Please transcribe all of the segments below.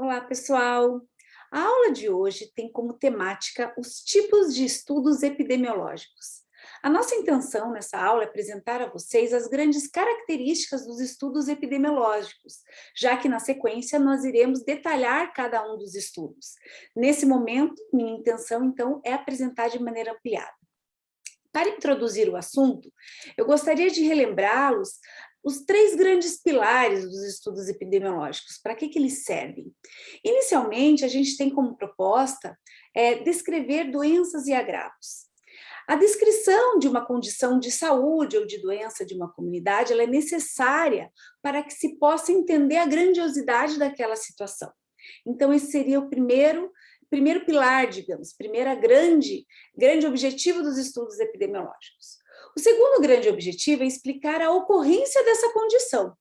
Olá, pessoal! A aula de hoje tem como temática os tipos de estudos epidemiológicos. A nossa intenção nessa aula é apresentar a vocês as grandes características dos estudos epidemiológicos, já que na sequência nós iremos detalhar cada um dos estudos. Nesse momento, minha intenção então é apresentar de maneira ampliada. Para introduzir o assunto, eu gostaria de relembrá-los os três grandes pilares dos estudos epidemiológicos. Para que eles servem? Inicialmente, a gente tem como proposta descrever doenças e agravos. A descrição de uma condição de saúde ou de doença de uma comunidade, ela é necessária para que se possa entender a grandiosidade daquela situação. Então, esse seria o primeiro pilar, digamos, primeira grande objetivo dos estudos epidemiológicos. O segundo grande objetivo é explicar a ocorrência dessa condição.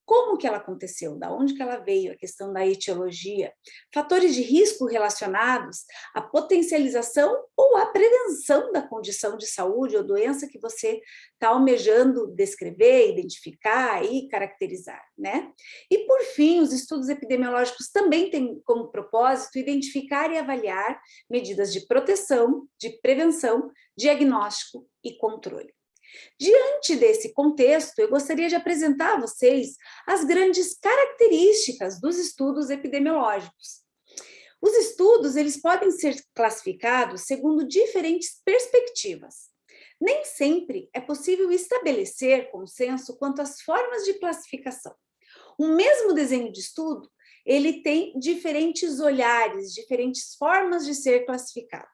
Como que ela aconteceu, da onde que ela veio, a questão da etiologia, fatores de risco relacionados à potencialização ou à prevenção da condição de saúde ou doença que você está almejando descrever, identificar e caracterizar, né? E por fim, os estudos epidemiológicos também têm como propósito identificar e avaliar medidas de proteção, de prevenção, diagnóstico e controle. Diante desse contexto, eu gostaria de apresentar a vocês as grandes características dos estudos epidemiológicos. Os estudos, eles podem ser classificados segundo diferentes perspectivas. Nem sempre é possível estabelecer consenso quanto às formas de classificação. O mesmo desenho de estudo, ele tem diferentes olhares, diferentes formas de ser classificado.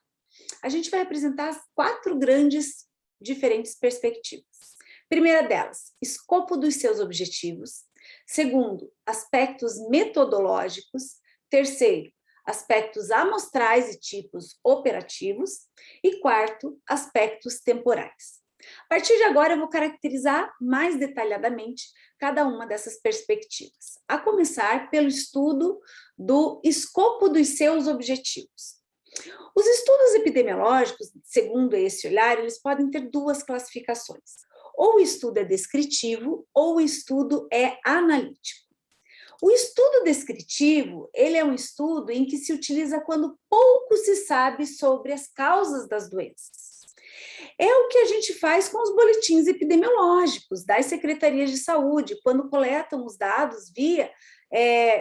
A gente vai apresentar as quatro grandes diferentes perspectivas. Primeira delas, escopo dos seus objetivos. Segundo, aspectos metodológicos. Terceiro, aspectos amostrais e tipos operativos. E quarto, aspectos temporais. A partir de agora, eu vou caracterizar mais detalhadamente cada uma dessas perspectivas, a começar pelo estudo do escopo dos seus objetivos. Os estudos epidemiológicos, segundo esse olhar, eles podem ter duas classificações. Ou o estudo é descritivo, ou o estudo é analítico. O estudo descritivo, ele é um estudo em que se utiliza quando pouco se sabe sobre as causas das doenças. É o que a gente faz com os boletins epidemiológicos das secretarias de saúde, quando coletam os dados via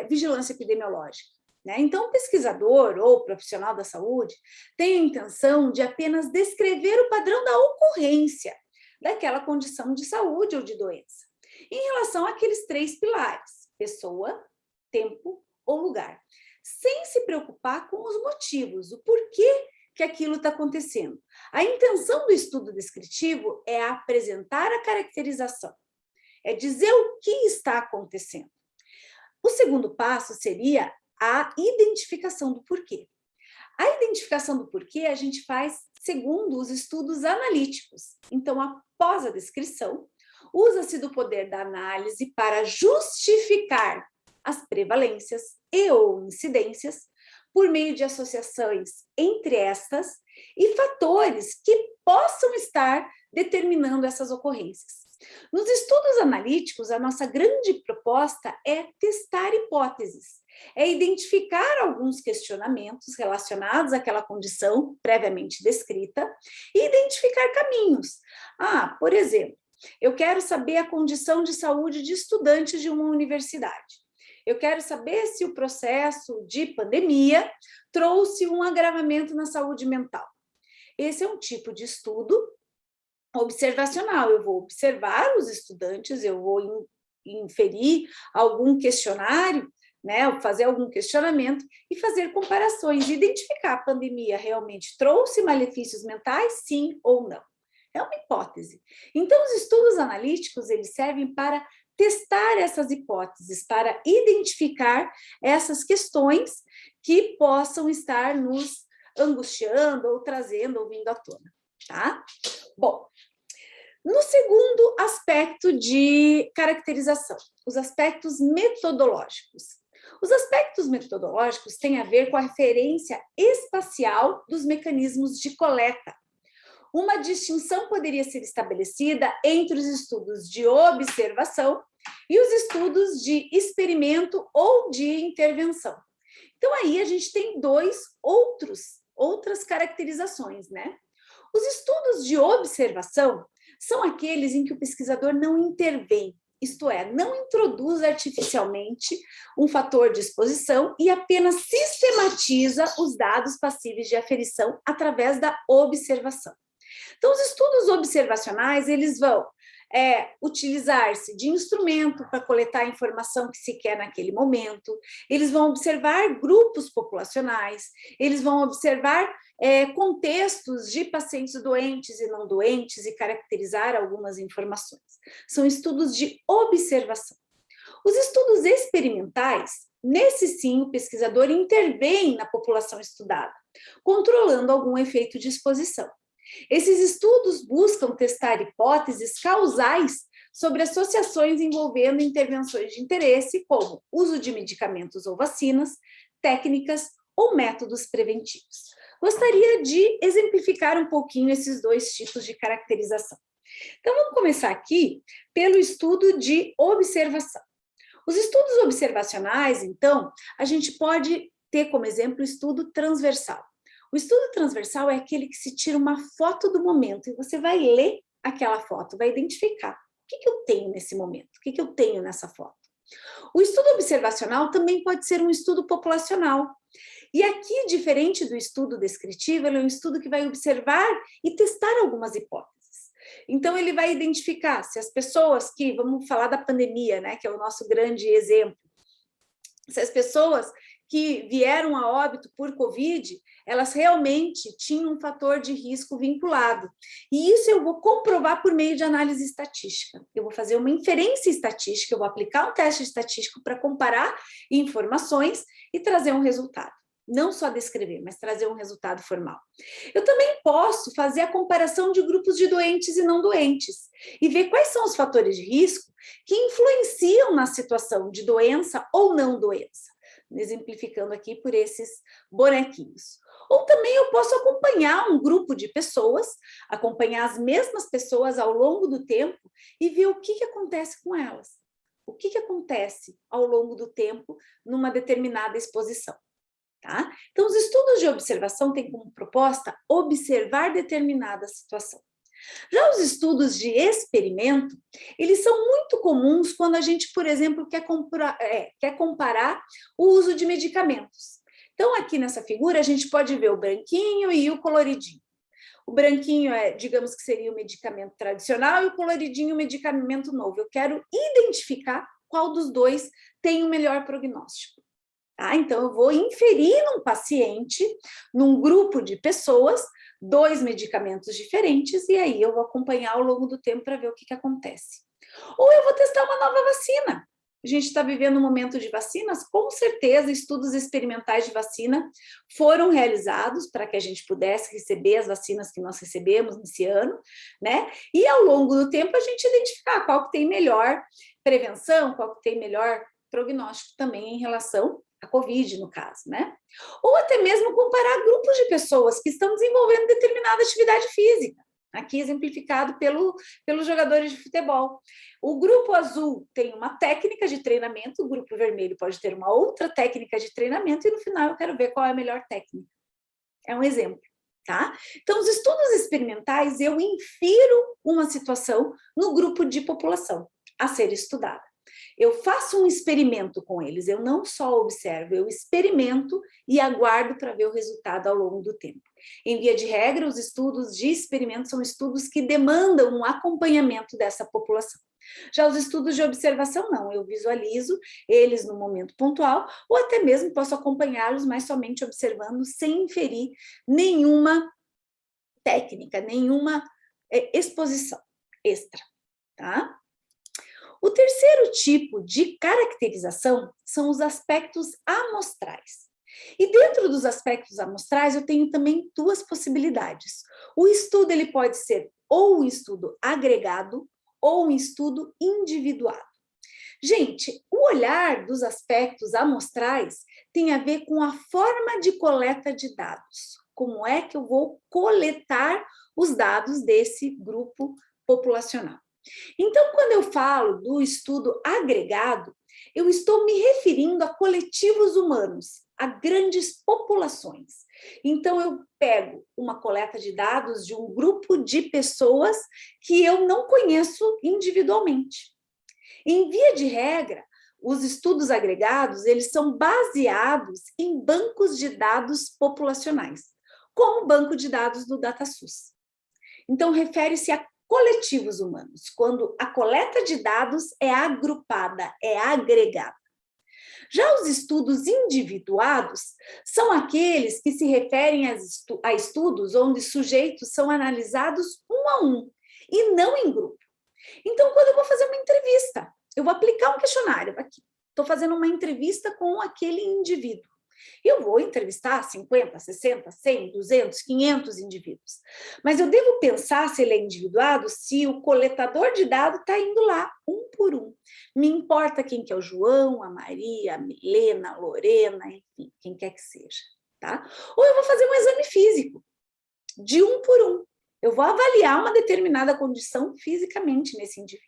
vigilância epidemiológica. Então, o pesquisador ou profissional da saúde tem a intenção de apenas descrever o padrão da ocorrência daquela condição de saúde ou de doença, em relação àqueles três pilares: pessoa, tempo ou lugar, sem se preocupar com os motivos, o porquê que aquilo está acontecendo. A intenção do estudo descritivo é apresentar a caracterização, é dizer o que está acontecendo. O segundo passo seria a identificação do porquê. A identificação do porquê a gente faz segundo os estudos analíticos. Então, após a descrição, usa-se do poder da análise para justificar as prevalências e ou incidências por meio de associações entre estas e fatores que possam estar determinando essas ocorrências. Nos estudos analíticos, a nossa grande proposta é testar hipóteses, é identificar alguns questionamentos relacionados àquela condição previamente descrita e identificar caminhos. Por exemplo, eu quero saber a condição de saúde de estudantes de uma universidade. Eu quero saber se o processo de pandemia trouxe um agravamento na saúde mental. Esse é um tipo de estudo observacional. Eu vou observar os estudantes, eu vou inferir algum questionário, fazer algum questionamento e fazer comparações, identificar a pandemia realmente trouxe malefícios mentais, sim ou não. É uma hipótese. Então, os estudos analíticos, eles servem para testar essas hipóteses, para identificar essas questões que possam estar nos angustiando ou trazendo ou vindo à tona, tá? Bom, no segundo aspecto de caracterização, os aspectos metodológicos. Os aspectos metodológicos têm a ver com a referência espacial dos mecanismos de coleta. Uma distinção poderia ser estabelecida entre os estudos de observação e os estudos de experimento ou de intervenção. Então, aí a gente tem outras caracterizações, né? Os estudos de observação são aqueles em que o pesquisador não intervém, isto é, não introduz artificialmente um fator de exposição e apenas sistematiza os dados passíveis de aferição através da observação. Então, os estudos observacionais, eles vão utilizar-se de instrumento para coletar a informação que se quer naquele momento, eles vão observar grupos populacionais, eles vão observar contextos de pacientes doentes e não doentes e caracterizar algumas informações. São estudos de observação. Os estudos experimentais, nesse sim, o pesquisador intervém na população estudada, controlando algum efeito de exposição. Esses estudos buscam testar hipóteses causais sobre associações envolvendo intervenções de interesse, como uso de medicamentos ou vacinas, técnicas ou métodos preventivos. Gostaria de exemplificar um pouquinho esses dois tipos de caracterização. Então, vamos começar aqui pelo estudo de observação. Os estudos observacionais, então, a gente pode ter como exemplo o estudo transversal. O estudo transversal é aquele que se tira uma foto do momento e você vai ler aquela foto, vai identificar o que eu tenho nesse momento, o que eu tenho nessa foto. O estudo observacional também pode ser um estudo populacional. E aqui, diferente do estudo descritivo, ele é um estudo que vai observar e testar algumas hipóteses. Então, ele vai identificar se as pessoas que, vamos falar da pandemia, né, que é o nosso grande exemplo, se as pessoas que vieram a óbito por Covid, elas realmente tinham um fator de risco vinculado. E isso eu vou comprovar por meio de análise estatística. Eu vou fazer uma inferência estatística, eu vou aplicar um teste estatístico para comparar informações e trazer um resultado. Não só descrever, mas trazer um resultado formal. Eu também posso fazer a comparação de grupos de doentes e não doentes e ver quais são os fatores de risco que influenciam na situação de doença ou não doença, exemplificando aqui por esses bonequinhos. Ou também eu posso acompanhar um grupo de pessoas, acompanhar as mesmas pessoas ao longo do tempo e ver o que acontece com elas. O que acontece ao longo do tempo numa determinada exposição. Tá? Então, os estudos de observação têm como proposta observar determinada situação. Já os estudos de experimento, eles são muito comuns quando a gente, por exemplo, quer comparar o uso de medicamentos. Então, aqui nessa figura, a gente pode ver o branquinho e o coloridinho. O branquinho digamos que seria o medicamento tradicional e o coloridinho o medicamento novo. Eu quero identificar qual dos dois tem o melhor prognóstico. Tá? Então, eu vou inferir num paciente, num grupo de pessoas, 2 medicamentos diferentes, e aí eu vou acompanhar ao longo do tempo para ver o que acontece. Ou eu vou testar uma nova vacina. A gente está vivendo um momento de vacinas, com certeza estudos experimentais de vacina foram realizados para que a gente pudesse receber as vacinas que nós recebemos nesse ano, né? E ao longo do tempo a gente identificar qual que tem melhor prevenção, qual que tem melhor prognóstico também em relação a Covid, no caso, né? Ou até mesmo comparar grupos de pessoas que estão desenvolvendo determinada atividade física, aqui exemplificado pelos jogadores de futebol. O grupo azul tem uma técnica de treinamento, o grupo vermelho pode ter uma outra técnica de treinamento, e no final eu quero ver qual é a melhor técnica. É um exemplo, tá? Então, os estudos experimentais, eu infiro uma situação no grupo de população a ser estudada. Eu faço um experimento com eles, eu não só observo, eu experimento e aguardo para ver o resultado ao longo do tempo. Em via de regra, os estudos de experimento são estudos que demandam um acompanhamento dessa população. Já os estudos de observação, não, eu visualizo eles no momento pontual, ou até mesmo posso acompanhá-los, mas somente observando, sem inferir nenhuma técnica, nenhuma exposição extra, tá? O terceiro tipo de caracterização são os aspectos amostrais. E dentro dos aspectos amostrais, eu tenho também 2 possibilidades. O estudo ele pode ser ou um estudo agregado ou um estudo individuado. Gente, o olhar dos aspectos amostrais tem a ver com a forma de coleta de dados. Como é que eu vou coletar os dados desse grupo populacional? Então, quando eu falo do estudo agregado, eu estou me referindo a coletivos humanos, a grandes populações. Então, eu pego uma coleta de dados de um grupo de pessoas que eu não conheço individualmente. Em via de regra, os estudos agregados, eles são baseados em bancos de dados populacionais, como o banco de dados do DataSUS. Então, refere-se a coletivos humanos, quando a coleta de dados é agrupada, é agregada. Já os estudos individuados são aqueles que se referem a estudos onde sujeitos são analisados um a um, e não em grupo. Então, quando eu vou fazer uma entrevista, eu vou aplicar um questionário aqui. Estou fazendo uma entrevista com aquele indivíduo. Eu vou entrevistar 50, 60, 100, 200, 500 indivíduos. Mas eu devo pensar se ele é individuado, se o coletador de dados está indo lá, um por um. Me importa quem que é o João, a Maria, a Milena, a Lorena, enfim, quem quer que seja. Tá? Ou eu vou fazer um exame físico, de um por um. Eu vou avaliar uma determinada condição fisicamente nesse indivíduo.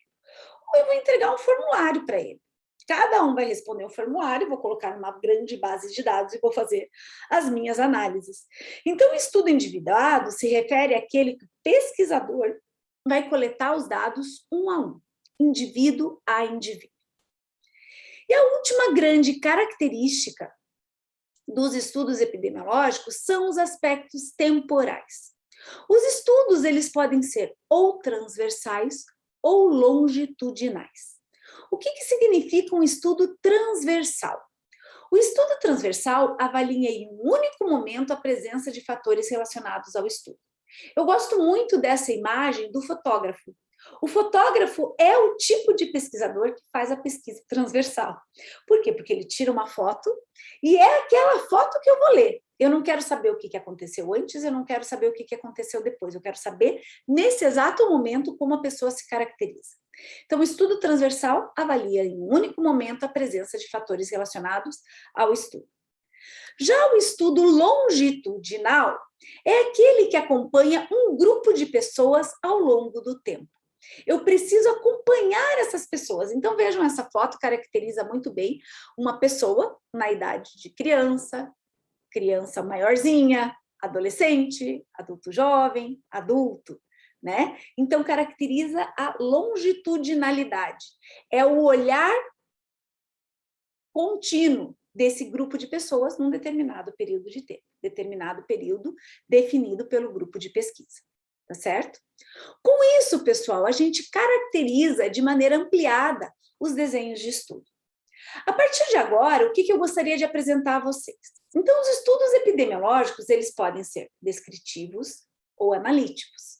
Ou eu vou entregar um formulário para ele. Cada um vai responder o formulário, vou colocar numa grande base de dados e vou fazer as minhas análises. Então, o estudo individuado se refere àquele que o pesquisador vai coletar os dados um a um, indivíduo a indivíduo. E a última grande característica dos estudos epidemiológicos são os aspectos temporais. Os estudos, eles podem ser ou transversais ou longitudinais. O que significa um estudo transversal? O estudo transversal avalia em um único momento a presença de fatores relacionados ao estudo. Eu gosto muito dessa imagem do fotógrafo. O fotógrafo é o tipo de pesquisador que faz a pesquisa transversal. Por quê? Porque ele tira uma foto e é aquela foto que eu vou ler. Eu não quero saber o que aconteceu antes, eu não quero saber o que aconteceu depois. Eu quero saber, nesse exato momento, como a pessoa se caracteriza. Então, o estudo transversal avalia em um único momento a presença de fatores relacionados ao estudo. Já o estudo longitudinal é aquele que acompanha um grupo de pessoas ao longo do tempo. Eu preciso acompanhar essas pessoas. Então, vejam, essa foto caracteriza muito bem uma pessoa na idade de criança, criança maiorzinha, adolescente, adulto jovem, adulto, né? Então, caracteriza a longitudinalidade. É o olhar contínuo desse grupo de pessoas num determinado período de tempo, determinado período definido pelo grupo de pesquisa, tá certo? Com isso, pessoal, a gente caracteriza de maneira ampliada os desenhos de estudo. A partir de agora, o que eu gostaria de apresentar a vocês? Então, os estudos epidemiológicos, eles podem ser descritivos ou analíticos.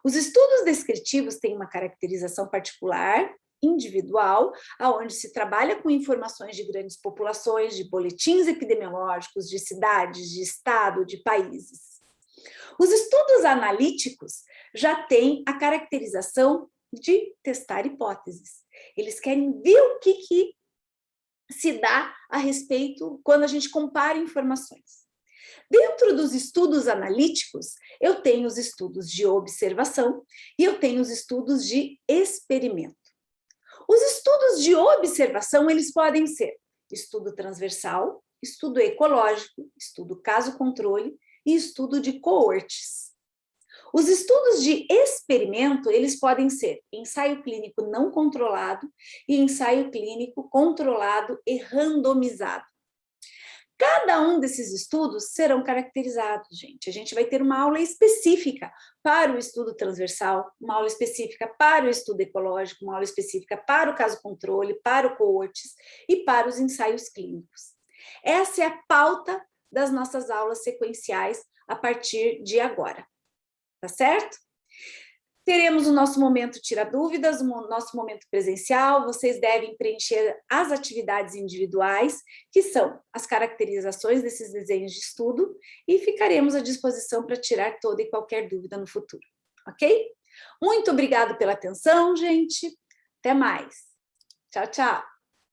Os estudos descritivos têm uma caracterização particular, individual, onde se trabalha com informações de grandes populações, de boletins epidemiológicos, de cidades, de estado, de países. Os estudos analíticos já têm a caracterização de testar hipóteses. Eles querem ver o que se dá a respeito quando a gente compara informações. Dentro dos estudos analíticos, eu tenho os estudos de observação e eu tenho os estudos de experimento. Os estudos de observação, eles podem ser estudo transversal, estudo ecológico, estudo caso-controle e estudo de coortes. Os estudos de experimento, eles podem ser ensaio clínico não controlado e ensaio clínico controlado e randomizado. Cada um desses estudos serão caracterizados, gente. A gente vai ter uma aula específica para o estudo transversal, uma aula específica para o estudo ecológico, uma aula específica para o caso-controle, para o coortes e para os ensaios clínicos. Essa é a pauta das nossas aulas sequenciais a partir de agora. Tá certo? Teremos o nosso momento Tira Dúvidas, o nosso momento presencial. Vocês devem preencher as atividades individuais, que são as caracterizações desses desenhos de estudo, e ficaremos à disposição para tirar toda e qualquer dúvida no futuro, ok? Muito obrigada pela atenção, gente. Até mais. Tchau, tchau.